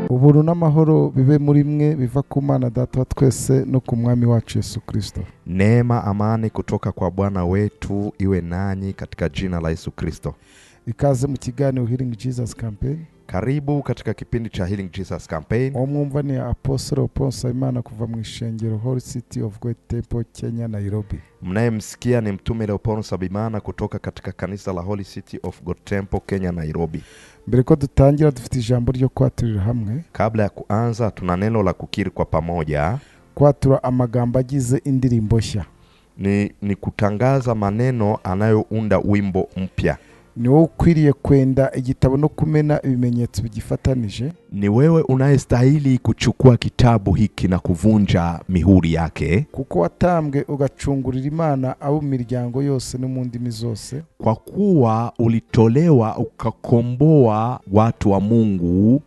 Ubuntu n'amahoro bibe muri mwe biva ku Mana Data wa twese no ku Mwami wacu Yesu Kristo. Neema, amani kutoka kwa Bwana wetu iwe nanyi katika jina la Yesu Kristo. Ikaze mu kiganiro Healing Jesus Campaign. Karibu katika kipindi cha Healing Jesus Campaign. Omwumva ni Apostle Paul Simon kuva mu ishengero Holy City of God Temple, Kenya, Nairobi. Mnayemsikia ni mtume Leopold Sabimana kutoka katika kanisa la Holy City of God Temple, Kenya, Nairobi. Mbere ko dutangira dufite ijambo ryo kwaturira hamwe. Kabla ya kuanza tuna neno la kukiri kwa pamoja. Kwatura amagambo agize indirimbo nshya. Ni kutangaza maneno anayounda wimbo mpya. Ni wowe ukwiriye kwenda igitabo no kumena ibimenyetso bigifatanije. Ni wewe unayestahili kuchukua kitabu hiki na kuvunja mihuri yake, kuko watambwe ugacungurira Imana abo miryango yose no mu ndimi zose. Kwa kuwa ulitolewa ukakomboa watu wa Mungu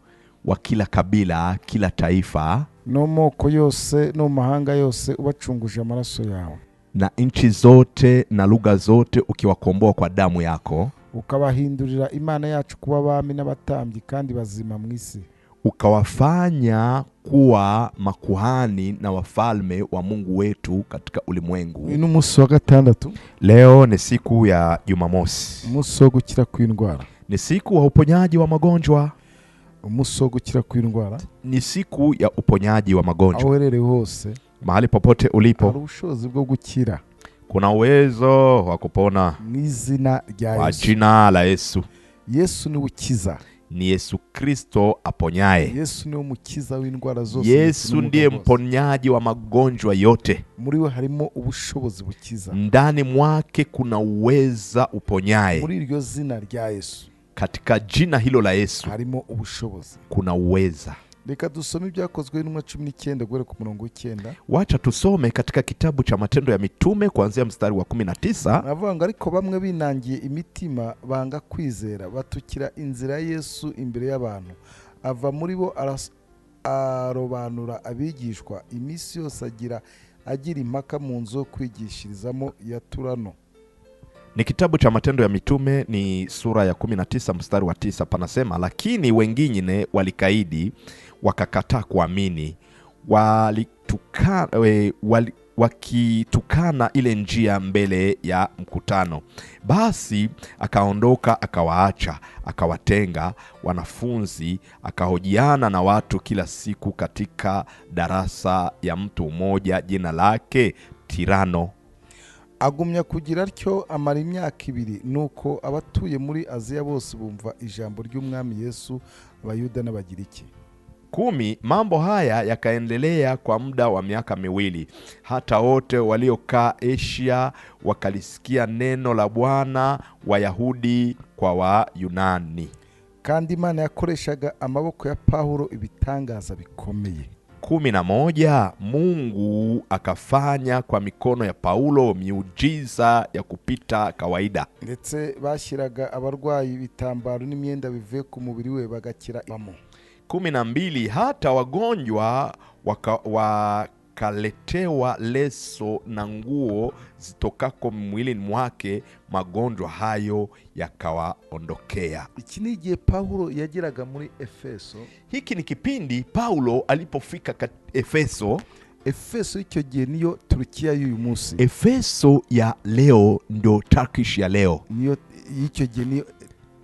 wa kila kabila, kila taifa, no moko yose no mahanga yose ubacunguje amaraso yawe, na nchi zote na lugha zote ukiwakomboa kwa damu yako, ukabahindurira Imana yacu kuba abami n'abatambyi kandi bazima mu isi, ukawafanya kuwa makuhani na wafalme wa Mungu wetu katika ulimwengu. Ino musi wa gatandatu. Leo ni siku ya Jumamosi. Musi wo gukira kw'indwara. Ni siku wa uponyaji wa magonjwa. Musi wo gukira kw'indwara. Ni siku ya uponyaji wa magonjwa. Aho uherereye hose, mahali popote ulipo, hari ubushobozi bwo gukira. Kuna uwezo wa kupona mw'izina rya Yesu. Kwa jina la Yesu. Yesu ni ukiza. Ni Yesu Kristo aponyaye. Yesu ni umukiza w'indwara zose. Yesu ndiye mponyaji wa magonjwa yote. Muri we harimo ubushobozi bukiza. Ndani mwake kuna uweza uponyaye. Muri iryo zina rya Yesu, katika jina hilo la Yesu, harimo ubushobozi, kuna uweza. Reka dusome ibyakozwe n'intumwa 19 guhera ku murongo 9. Wacha tusome katika kitabu cha Matendo ya Mitume kuanzia mstari wa 19. Navuga ngo ariko bamwe binangiye imitima banga kwizera batukira inzira ya Yesu imbere y'abantu, ava muri bo arobanura abigishwa, imisi yose agira impaka mu nzu kwigishirizamo ya Turano. Ni kitabu cha Matendo ya Mitume, ni sura ya 19 mstari wa 9. Panasema, lakini wengine walikaidi wakakataa kuamini, wakitukana ile njia mbele ya mkutano. Basi akaondoka akawaacha, akawatenga wanafunzi, akahojiana na watu kila siku katika darasa ya mtu mmoja jina lake Tirano. Agumya kugira atyo amara imyaka 2, nuko abatuye muri Aziya bose bumva ijambo ry'Umwami Yesu, Abayuda n'Abagiriki. 10. Mambo haya yakaendelea kwa muda wa miaka 2, hata wote waliokaa Asia wakalisikia neno la Bwana, Wayahudi kwa Wayunani. Kandi Imana yakoreshaga amaboko ya Paulo ibitangaza bikomeye. 11. Mungu akafanya kwa mikono ya Paulo miujiza ya kupita kawaida. Ndetse bashyiraga abarwayi ibitambaro n'imyenda bivuye ku mubiri we bagakira bamo. 12. Hata wagonjwa wakaletewa leso na nguo zitokako mwilini mwake, magonjwa hayo yakawaondokea. Iki ni igihe Paulo yageraga muri Efeso. Hiki ni kipindi Paulo alipofika Efeso. Efeso icyo gihe niyo Turkiya y'uyu munsi. Efeso ya leo ndio Turkish ya leo. Niyo icyo gihe niyo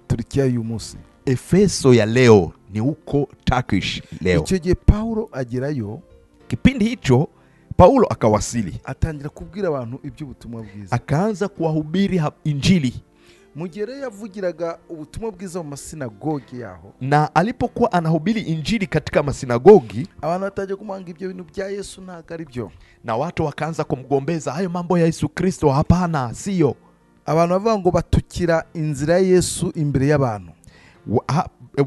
Turkiya y'uyu munsi. Efeso ya leo ni huko Turkish leo. Icyo gihe Paulo agerayo. Kipindi hicho Paulo akawasili, atangira kubwira abantu iby'ubutumwa bwiza, akaanza kuwahubiri injili. Mugere yavugiraga ubutumwa bwiza mu masinagogi yaho, na alipokuwa anahubiri injili katika masinagogi, abantu bataje kumwanga ibyo bintu bya Yesu ntago ari byo, na watu wakaanza kumgombeza, hayo mambo ya Yesu Kristo hapana, sio. Abantu bavuga ngo batukira inzira ya Yesu imbere y'abantu.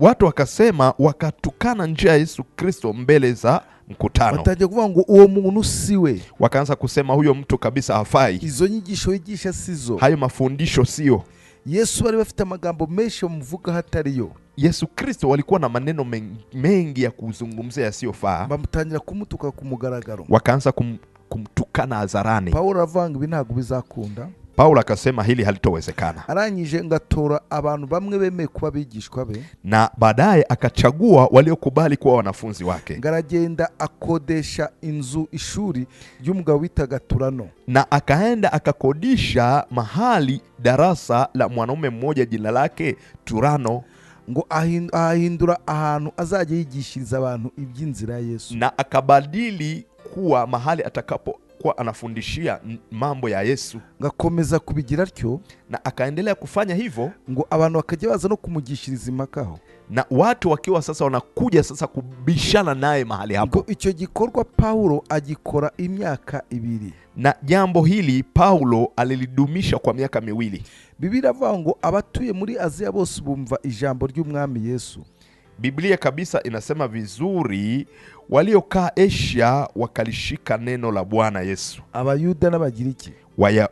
Watu wakasema wakatukana njia ya Yesu Kristo mbele za mkutano. Bataje kuvuga ngo uwo muntu siwe. Wakaanza kusema huyo mtu kabisa hafai. Izo nyigisho yigisha sizo. Hayo mafundisho sio. Yesu bari bafite amagambo menshi bamuvuga hatariyo. Yesu Kristo walikuwa na maneno mengi ya kuzungumzia yasiyofaa. Bamutangira kumutuka ku mugaragaro. Wakaanza kumtukana hadharani. Paulo avanga ibi ntago bizakunda. Paulo akasema hili halitowezekana, arangije ngatora abantu bamwe bemeye kuba bigishwa be, na baadaye akachagua waliokubali kuwa wanafunzi wake, ngaragenda akodesha inzu ishuri ry'umugabo witaga Turano, na akaenda akakodisha mahali darasa la mwanaume mmoja jina lake Turano, ngo ahindura ahantu azajya yigishiriza abantu iby'inzira ya Yesu, na akabadili kuwa mahali atakapokuwa anafundishia mambo ya Yesu, ngakomeza kubigira atyo, na akaendelea kufanya hivyo, ngo abantu bakajya baza no kumugishiriza impakaho, na watu wakiwa sasa wanakuja sasa kubishana naye mahali hapo. Icyo gikorwa Paulo agikora imyaka 2, na jambo hili Paulo alilidumisha kwa miaka 2. Biblia avuga ngo abatuye muri Aziya bose bumva ijambo ry'umwami Yesu. Biblia kabisa inasema vizuri, waliokaa Asia wakalishika neno la Bwana Yesu. Abayuda n'Abagiriki,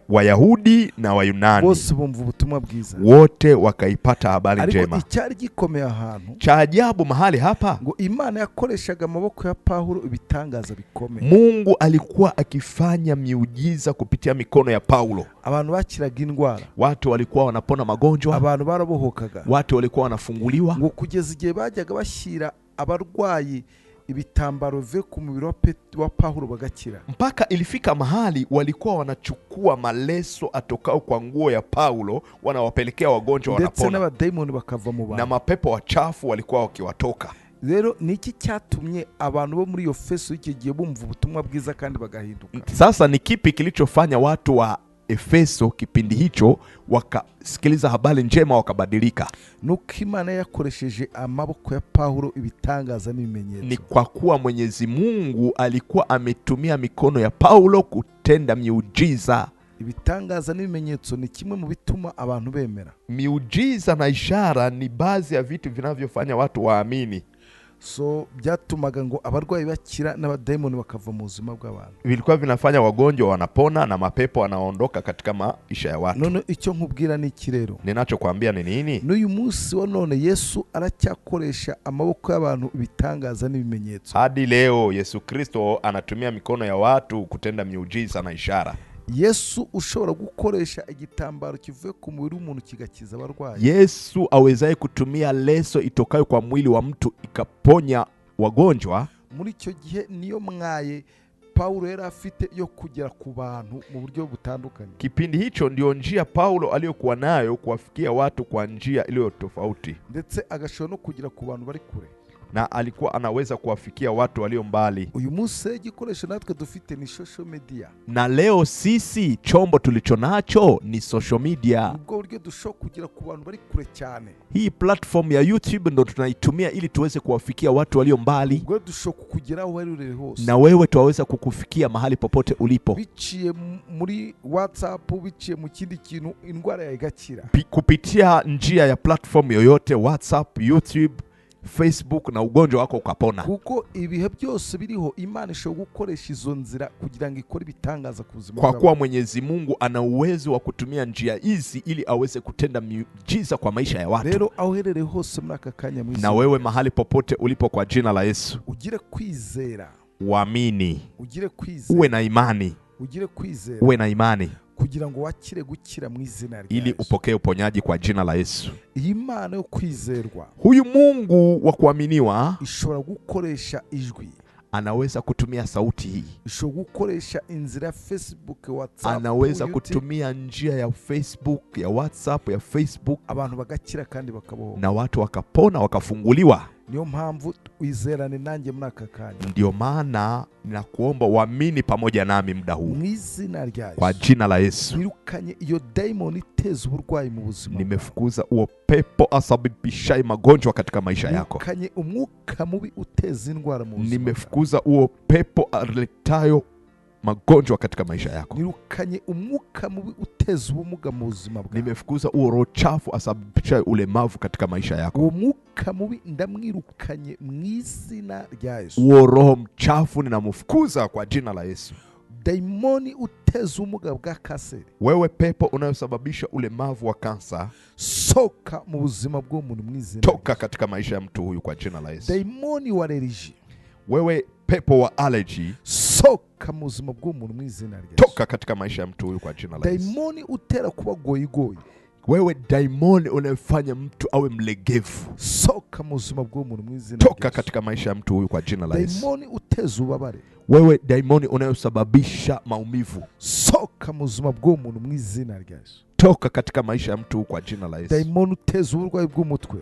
Wayahudi na Wayunani, bose bumva ubutumwa bwiza, wote wakaipata habari njema. Ariko icyari gikomeye ahantu, cha ajabu mahali hapa, ngo Imana yakoreshaga amaboko ya Paulo ibitangaza bikomeye. Mungu alikuwa akifanya miujiza kupitia mikono ya Paulo. Abantu bakiraga indwara, watu walikuwa wanapona magonjwa, abantu barabohokaga, watu walikuwa wanafunguliwa, ngo kugeza igihe bajyaga bashyira abarwayi ibitambaro ve ku mubiri wa Paulo bagakira, mpaka ilifika mahali walikuwa wanachukua maleso atokao kwa nguo ya Paulo wanawapelekea wagonjwa wanapona, ndetse n'abadayimoni bakava mu bantu, na mapepo wachafu walikuwa wakiwatoka. Rero niki cyatumye abantu bo muri iyo Efeso iki gihe bumva ubutumwa bwiza kandi bagahinduka? Sasa ni kipi kilichofanya watu wa Efeso kipindi hicho wakasikiliza habari njema wakabadilika? Nuko Imana yakoresheje amaboko ya Paulo ibitangaza n'ibimenyetso. Ni kwa kuwa Mwenyezi Mungu alikuwa ametumia mikono ya Paulo kutenda miujiza. Ibitangaza n'ibimenyetso ni kimwe mu bituma abantu bemera. Miujiza na ishara ni baadhi ya vitu vinavyofanya watu waamini. So byatumaga ngo abarwayi bakira n'abadayimoni bakava mu buzima bw'abantu. Vilikuwa vinafanya wagonjwa wanapona na mapepo wanaondoka katika maisha ya watu. None icyo nkubwira ni kirero, ninachokuambia ni nini? N'uyu munsi wa none Yesu aracyakoresha amaboko y'abantu ibitangaza n'ibimenyetso. Hadi leo Yesu Kristo anatumia mikono ya watu kutenda miujiza na ishara. Yesu ushobora gukoresha igitambaro kivuye ku mubiri w'umuntu kigakiza abarwayi. Yesu awezaye kutumia leso itokayo kwa mwili wa mtu ikaponya wagonjwa. Muri icyo gihe niyo mwaye Paulo yari afite yo kugera ku bantu mu buryo butandukanye. Kipindi hicho ndio njia Paulo aliyokuwa nayo kuwafikia watu kwa njia iliyo tofauti, ndetse agashobora no kugera ku bantu bari kure, na alikuwa anaweza kuwafikia watu walio mbali. Uyu munsi igikoresho natwe dufite ni social media, na leo sisi chombo tulichonacho ni social media. ubwo buryo dushobora kugera ku bantu bari kure cyane. Hii platform ya YouTube ndo tunaitumia ili tuweze kuwafikia watu walio mbali, ubwo dushobora kugeraho wari hose, na wewe tuwaweza kukufikia mahali popote ulipo, biciye muri WhatsApp, biciye mu kindi kintu indwara ya igakira, kupitia njia ya platform yoyote, WhatsApp, YouTube, Facebook, na ugonjwa wako ukapona. Kuko ibihe byose biriho Imana ishobora gukoresha izo nzira kugira ngo ikore bitangaza ku buzima kwa kuwa Mwenyezi Mungu ana uwezo wa kutumia njia hizi ili aweze kutenda miujiza kwa maisha ya watu. Rero aho herereye hose muri aka kanya mwiza, na wewe mahali popote ulipo, kwa jina la Yesu ugire kwizera, uamini, ugire kwizera, uwe na imani, ugire kwizera, uwe na imani kugira ngo wakire gukira mu izina rya ili upokee uponyaji kwa jina la Yesu. Imana yo kwizerwa, huyu Mungu wa kuaminiwa, ishobora gukoresha ijwi, anaweza kutumia sauti hii, ishobora gukoresha inzira ya Facebook, WhatsApp, anaweza kutumia njia ya Facebook, ya WhatsApp, ya Facebook, abantu bagakira kandi bakabohoka, na watu wakapona wakafunguliwa. Niyo mpamvu wizerane nanjye muri aka kanya. Ndio maana ninakuomba uamini pamoja nami muda huu mu izina rya Yesu, kwa jina la Yesu. Nirukanye iyo daimoni iteza uburwayi mu buzima, nimefukuza uo pepo asababishaye magonjwa katika maisha yako. Nirukanye umwuka mubi uteza indwara mu buzima, nimefukuza uo pepo aletayo magonjwa katika maisha yako. Nirukanye umwuka mubi uteza ubumuga mu buzima bwawe. Nimefukuza uo roho chafu asababishaye ulemavu katika maisha yako. Uwo mwuka mubi ndamwirukanye mu izina rya Yesu. Uo roho mchafu ninamfukuza kwa jina la Yesu. Daimoni uteza ubumuga bwa kanseri, wewe pepo unayosababisha ulemavu wa kansa, soka mu buzima bw'umuntu mu izina, toka katika maisha ya mtu huyu kwa jina la Yesu. Daimoni wa allergy, Wewe pepo wa allergy, soka mu buzima bw'umuntu mu izina rya Yesu. toka katika maisha ya mtu huyu kwa jina la Yesu. Daimoni utera kuba goyigoyi, Wewe daimoni unayefanya mtu awe mlegevu, soka mu buzima bw'umuntu mu izina rya toka Yesu. katika maisha ya mtu huyu kwa jina la Yesu. Daimoni uteza ubabare, Wewe daimoni unayosababisha maumivu, soka mu buzima bw'umuntu mu izina rya Yesu. toka katika maisha ya mtu huyu kwa jina la Yesu. Daimoni uteza uburwayi bw'umutwe,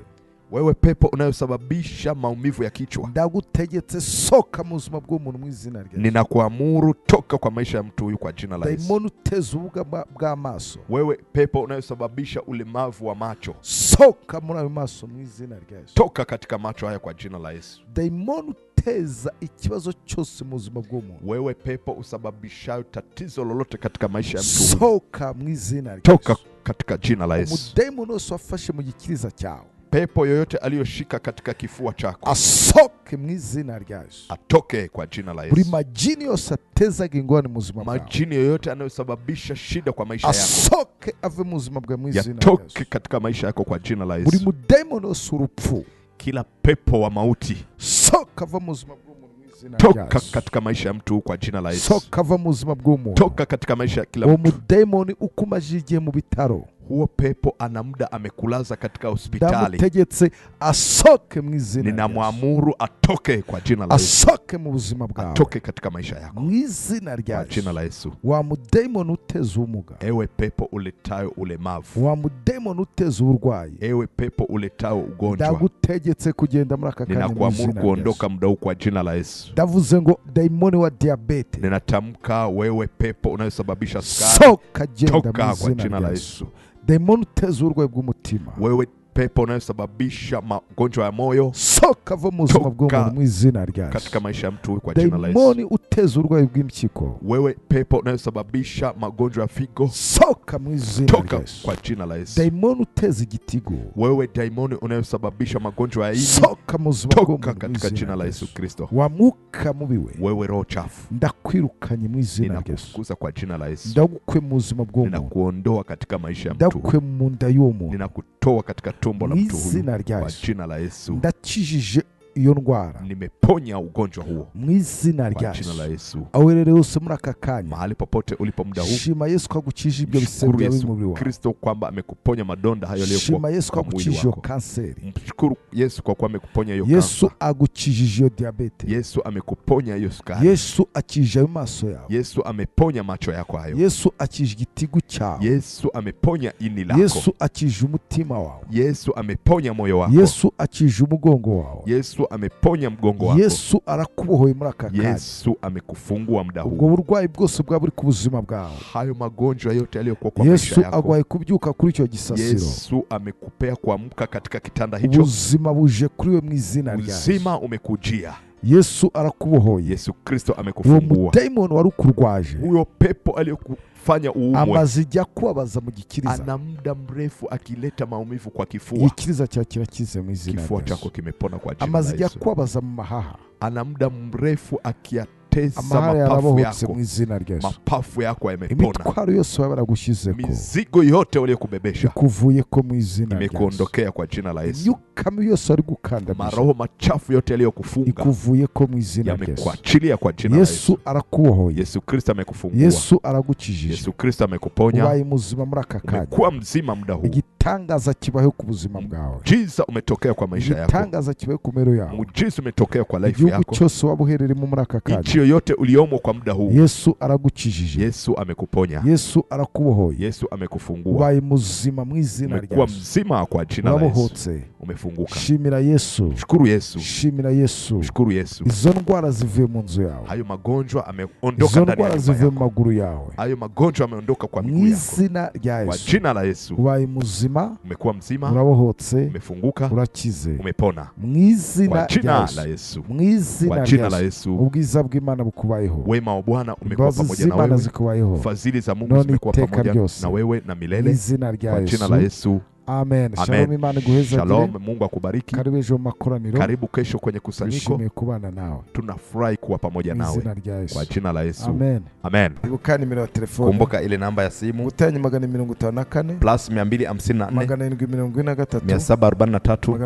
Wewe pepo unayosababisha maumivu ya kichwa, ndagutegetse soka mu buzima bw'umuntu mu izina rya Yesu. ninakuamuru toka kwa maisha ya mtu huyu kwa jina la Yesu. Daimoni uteza ubuga bw'amaso, Wewe pepo unayosababisha ulemavu wa macho, soka muri ayo maso mu izina rya Yesu. toka katika macho haya kwa jina la Yesu. Daimoni uteza ikibazo cyose mu buzima bw'umuntu, Wewe pepo usababishayo tatizo lolote katika maisha ya mtu huyu, soka mu izina rya toka Yesu. katika jina la Yesu. Umudayimoni wose wafashe mu gikiriza cyawe, Pepo yoyote aliyoshika katika kifua chako, asoke mu izina rya Yesu. atoke kwa jina la Buri Yesu. majini yose atezaga ingorane mu buzima bwawe, Majini yoyote anayosababisha shida kwa maisha yako, asoke ave mu buzima bwawe mu izina rya yatoke Yesu. katika maisha yako kwa jina la Buri Yesu. mudayimoni wose urupfu, Kila pepo wa mauti, soka ava mu buzima bw'umuntu mu izina rya toka Yesu. katika maisha ya mtu kwa jina la Yesu. Soka ava mu buzima bw'umuntu. Toka katika maisha ya kila Uwo mtu. mudayimoni ukumajije igihe mu bitaro, Huo pepo ana muda amekulaza katika hospitali, ndamutegetse asoke mu izina rya Yesu. ninamwamuru atoke kwa jina la Yesu. Asoke mu buzima bwawe Atoke katika maisha yako mu izina rya kwa jina Yesu. la Yesu. Wa mudayimoni uteza ubumuga, Ewe pepo uletayo ulemavu, wa mudayimoni uteza uburwayi, ewe pepo uletayo ugonjwa, ndagutegetse kugenda muri aka kanya mu ninakuamuru izina rya kuondoka Yesu. muda huu kwa jina la Yesu. Ndavuze ngo dayimoni wa diabete, Ninatamka wewe pepo unayosababisha sukari, soka genda toka mu kwa izina jina la rya Yesu. Yesu. Dayimoni uteza uburwayi bw'umutima, Wewe pepo unayosababisha magonjwa ya moyo, soka ava mu buzima Toka bw'umuntu mu izina rya katika Yesu. maisha ya mtu kwa jina la Yesu. Dayimoni uteza uburwayi bw'impyiko, Wewe pepo unayosababisha magonjwa ya figo, soka mu izina rya toka Yesu. kwa jina la Yesu. Dayimoni uteza igitigo, Wewe daimoni unayosababisha magonjwa ya ini, soka mu buzima toka bw'umuntu mu katika izina jina la rya Yesu Yesu. Kristo. Wa mwuka mubi we, Wewe roho chafu, ndakwirukanye mu izina rya Yesu. ninakufukuza kwa jina la Yesu. Ndagukwe mu buzima bw'umuntu, Ninakuondoa katika maisha ya mtu, ndagukwe mu nda y'uwo muntu ninakutoa katika tumbo la mu mtu huyu izina rya kwa Yesu. jina la Yesu. Ndakijije iyo ndwara Nimeponya ugonjwa huo mu izina rya kwa jina la Yesu. Yesu. Aho rero hose muri aka kanya, Mahali popote ulipo muda huu, shima Yesu ko agukije ibyo bisebe mshukuru byawe Yesu mu mubiri wawe. Kristo kwamba amekuponya madonda hayo Shima yaliyokuwa Yesu ko kwa mwili agukije iyo wako. kanseri. Mshukuru Yesu kwa kuwa amekuponya hiyo Yesu kansa. agukijije iyo diabete. Yesu amekuponya hiyo sukari. Yesu akije ayo maso yawe. Yesu ameponya macho yako hayo. Yesu akije igitigu cyawe. Yesu ameponya ini lako. Yesu akije umutima wawe. Yesu ameponya moyo wako. Yesu akije umugongo wawe. Yesu ameponya mgongo wako. Yesu arakubohoye muri aka kanya. Yesu amekufungua muda Ubwo huu. burwayi bwose bwa buri ku buzima bwawe, Hayo magonjwa yote yaliyokuwa kwa maisha Yesu yako, agwaye kubyuka kuri icyo gisasiro. Yesu amekupea kuamka katika kitanda hicho. Ubuzima buje kuri we mu izina rya Yesu. Uzima umekujia. Yesu arakubohoye. Yesu Kristo Uwo amekufungua. mudayimoni wari ukurwaje Huyo pepo aliyokufanya uumwe amaze ijya kubabaza mu gikiriza, ana muda mrefu akileta maumivu kwa kifua. igikiriza cyawe kirakize mu izina Kifua rya chako Yesu. kimepona kwa jina Amaze la ijya Yesu. kubabaza mu mahaha, Ana muda mrefu akiyatesa amahara mapafu yarabohotse yako. mu izina rya Yesu. Mapafu yako yamepona. Imitwaro yose baba baragushyizeko Mizigo yote waliyokubebesha ikuvuye ko mu izina rya Yesu. imekuondokea kwa jina la Yesu. Imyuka mibi yose ari gukandamiza Maroho machafu yote yaliyokufunga ikuvuye ko mu izina rya Yesu. yamekuachilia kwa jina la Yesu. Yesu arakubohoye. Yesu Kristo amekufungua. Yesu aragukijije. Yesu Kristo amekuponya. Ubaye muzima muri aka kanya. Umekuwa mzima muda huu. Igitangaza kibaho ku buzima bwawe. Muujiza umetokea kwa maisha yako. Igitangaza kibaho ku mero yawe. Muujiza umetokea kwa life Igihugu yako. cyose waba uherereyemo muri aka kanya, Nchi yoyote uliomo kwa muda huu. Yesu aragukijije. Yesu amekuponya. Yesu arakubohoye. Yesu amekufungua. Ubaye muzima mu izina rya Umekuwa Yesu. mzima kwa jina la Yesu. Urabohotse. Umefunguka. Shimira Yesu. Shukuru Yesu. Shimira Yesu. Shukuru Yesu. Izo ndwara zivuye mu nzu yawe. Hayo magonjwa ameondoka Izo ndani ya ndwara nyumba zivuye mu yako. maguru yawe. Hayo magonjwa ameondoka kwa Mu miguu yako. izina rya Kwa Yesu. jina la Yesu. Ubaye muzima, Umekuwa mzima. urabohotse, Umefunguka. urakize. Umepona. Mu izina Kwa rya jina Yesu. la Yesu. Mu izina Kwa jina rya la Yesu. Yesu. Ubwiza bw'Imana bukubayeho. Wema wa Bwana umekuwa Imbabazi pamoja na z'Imana wewe. zikubayeho. Fadhili za Mungu None zimekuwa iteka pamoja ryose. na wewe na Mu milele. izina rya Kwa jina la Yesu. Yesu. Amen. Amen. Shalom, Imana iguhezagire. Shalom, Mungu akubariki. Karibu ejo mu makoraniro. Karibu kesho kwenye kusanyiko. Twishimiye kubana nawe. Tunafurahi kuwa pamoja Mu nawe izina rya Yesu. kwa jina la Yesu. Amen. Amen. Ibuka nimero ya telefone. Kumbuka ile namba ya simu Gutanya 254 plus 254 743 743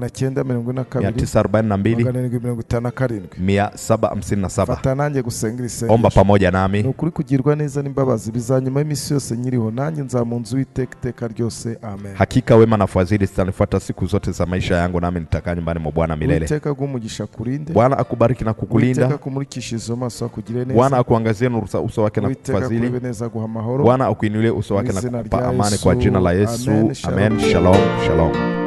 942 942 757. Fata nanjye gusenga isengesho. Omba pamoja nami. Nukuri kugirwa neza n'imbabazi bizanyuma y'imisi yose nyiriho, nanjye nzamunzu w'iteka ryose. Amen. Hakika wema na fadhili zitanifuata siku zote za maisha yangu, nami nitakaa nyumbani mwa Bwana milele. Iteka gumugisha kurinde. Bwana akubariki na kukulinda. Iteka kumurikishiza maso akugire neza. Bwana akuangazie uso wake na kukufadhili. Bwana akuinulie uso wake na kukupa amani kwa jina la Yesu. Amen. Shalom. Shalom.